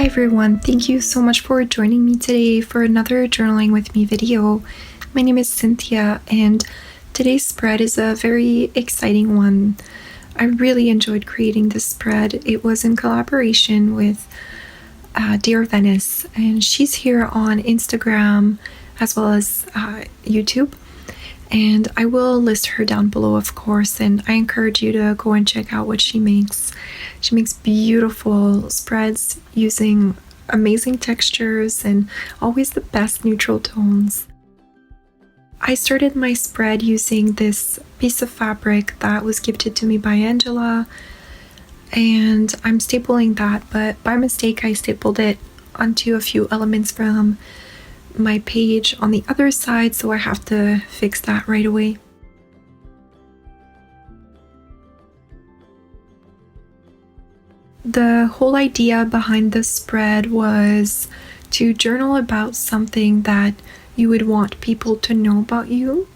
everyone, thank you so much for joining me today for another journaling with me video. My name is Cynthia and today's spread is a very exciting one. I really enjoyed creating this spread. It was in collaboration with Dear Venice, and she's here on Instagram as well as YouTube, and I will list her down below, of course, and I encourage you to go and check out what she makes. She makes beautiful spreads using amazing textures and always the best neutral tones. I started my spread using this piece of fabric that was gifted to me by Angela, and I'm stapling that, but by mistake I stapled it onto a few elements from my page on the other side, so I have to fix that right away. The whole idea behind this spread was to journal about something that you would want people to know about you.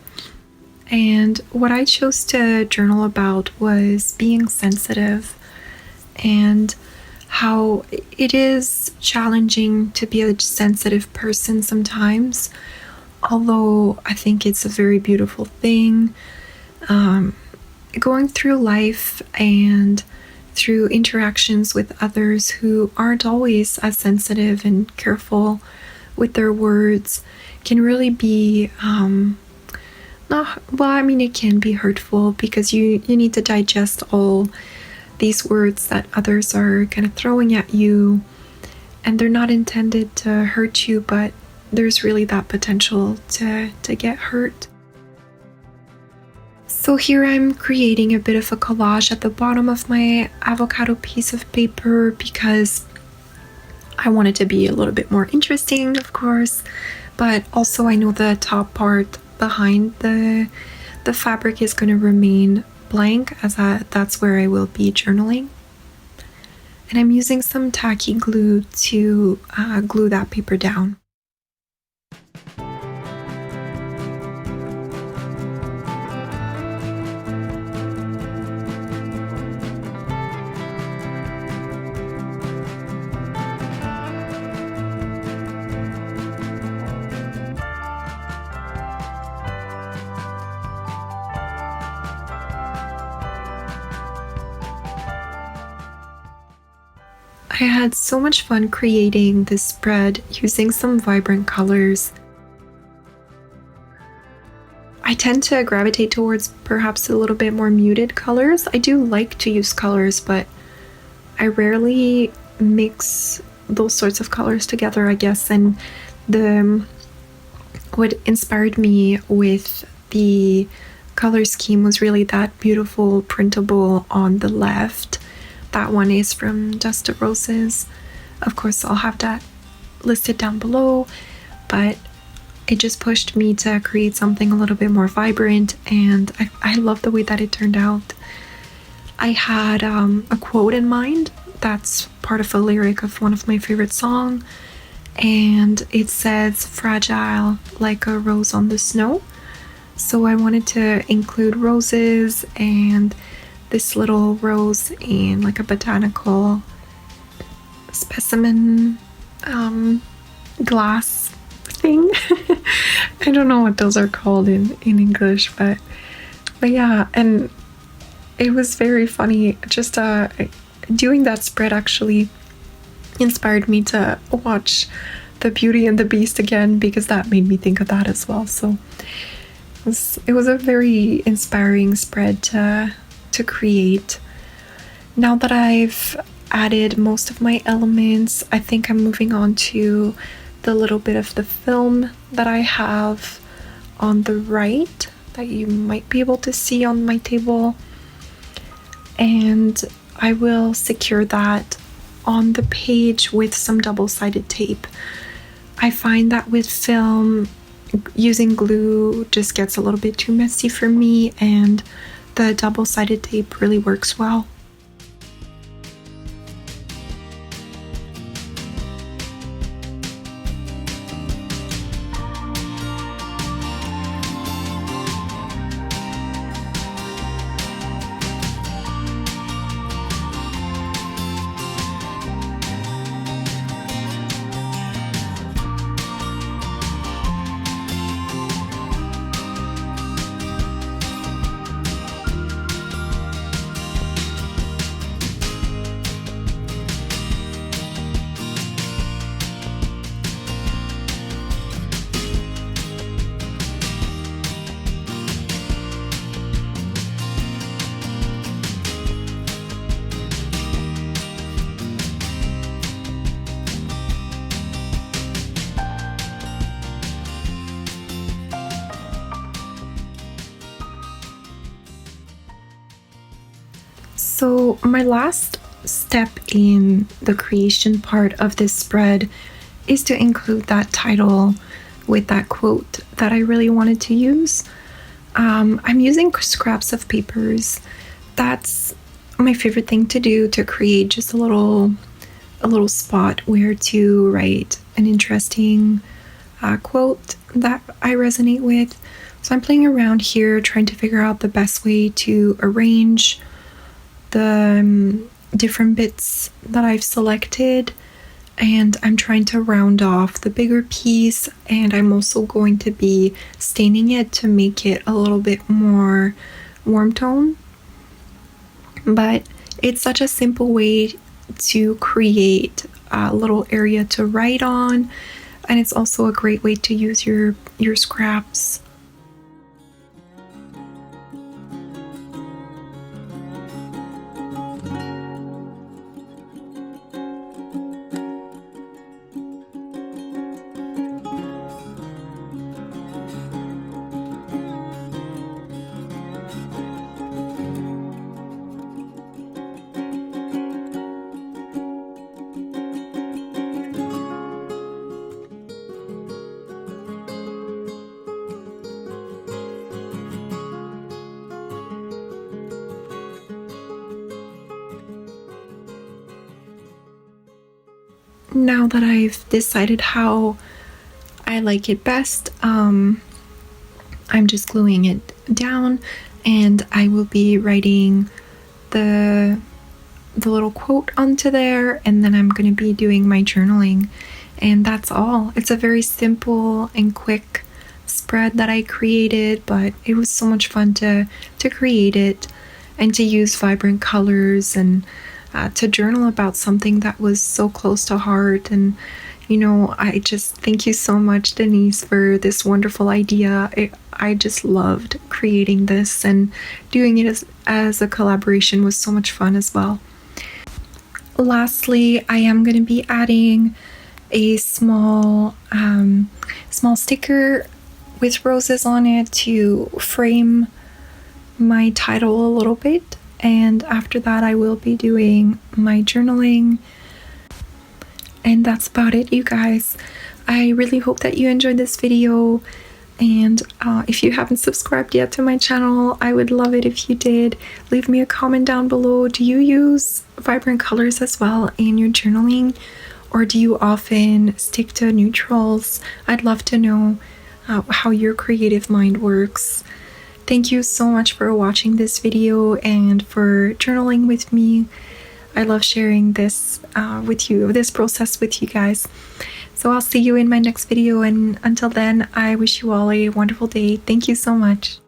And what I chose to journal about was being sensitive and how it is challenging to be a sensitive person sometimes, although I think it's a very beautiful thing. Going through life and through interactions with others who aren't always as sensitive and careful with their words can really be it can be hurtful, because you need to digest all these words that others are kind of throwing at you, and they're not intended to hurt you, but there's really that potential to get hurt. So here I'm creating a bit of a collage at the bottom of my avocado piece of paper because I want it to be a little bit more interesting, of course, but also I know the top part behind the fabric is going to remain blank, as that's where I will be journaling. And I'm using some tacky glue to glue that paper down. I had so much fun creating this spread using some vibrant colors. I tend to gravitate towards perhaps a little bit more muted colors. I do like to use colors, but I rarely mix those sorts of colors together, I guess. And what inspired me with the color scheme was really that beautiful printable on the left. That one is from Just the Roses. Of course, I'll have that listed down below, but it just pushed me to create something a little bit more vibrant, and I love the way that it turned out. I had a quote in mind that's part of a lyric of one of my favorite songs, and it says, "Fragile like a rose on the snow." So I wanted to include roses and this little rose in like a botanical specimen glass thing. I don't know what those are called in English, but yeah, and it was very funny. Just doing that spread actually inspired me to watch The Beauty and the Beast again, because that made me think of that as well. So it was a very inspiring spread to create. Now that I've added most of my elements, I think I'm moving on to the little bit of the film that I have on the right that you might be able to see on my table, and I will secure that on the page with some double-sided tape. I find that with film, using glue just gets a little bit too messy for me, and the double-sided tape really works well. So my last step in the creation part of this spread is to include that title with that quote that I really wanted to use. I'm using scraps of papers. That's my favorite thing to do, to create just a little spot where to write an interesting quote that I resonate with. So I'm playing around here trying to figure out the best way to arrange the different bits that I've selected, and I'm trying to round off the bigger piece, and I'm also going to be staining it to make it a little bit more warm tone. But it's such a simple way to create a little area to write on, and it's also a great way to use your scraps. Now that I've decided how I like it best, I'm just gluing it down, and I will be writing the little quote onto there, and then I'm going to be doing my journaling, and that's all. It's a very simple and quick spread that I created, but it was so much fun to create it and to use vibrant colors and to journal about something that was so close to heart. And I just thank you so much, Denise, for this wonderful idea. I just loved creating this, and doing it as a collaboration was so much fun as well. Lastly, I am going to be adding a small sticker with roses on it to frame my title a little bit. And after that, I will be doing my journaling. And that's about it, you guys. I really hope that you enjoyed this video. And if you haven't subscribed yet to my channel, I would love it if you did. Leave me a comment down below. Do you use vibrant colors as well in your journaling? Or do you often stick to neutrals? I'd love to know how your creative mind works. Thank you so much for watching this video and for journaling with me. I love sharing this with you, this process with you guys. So I'll see you in my next video, and until then, I wish you all a wonderful day. Thank you so much.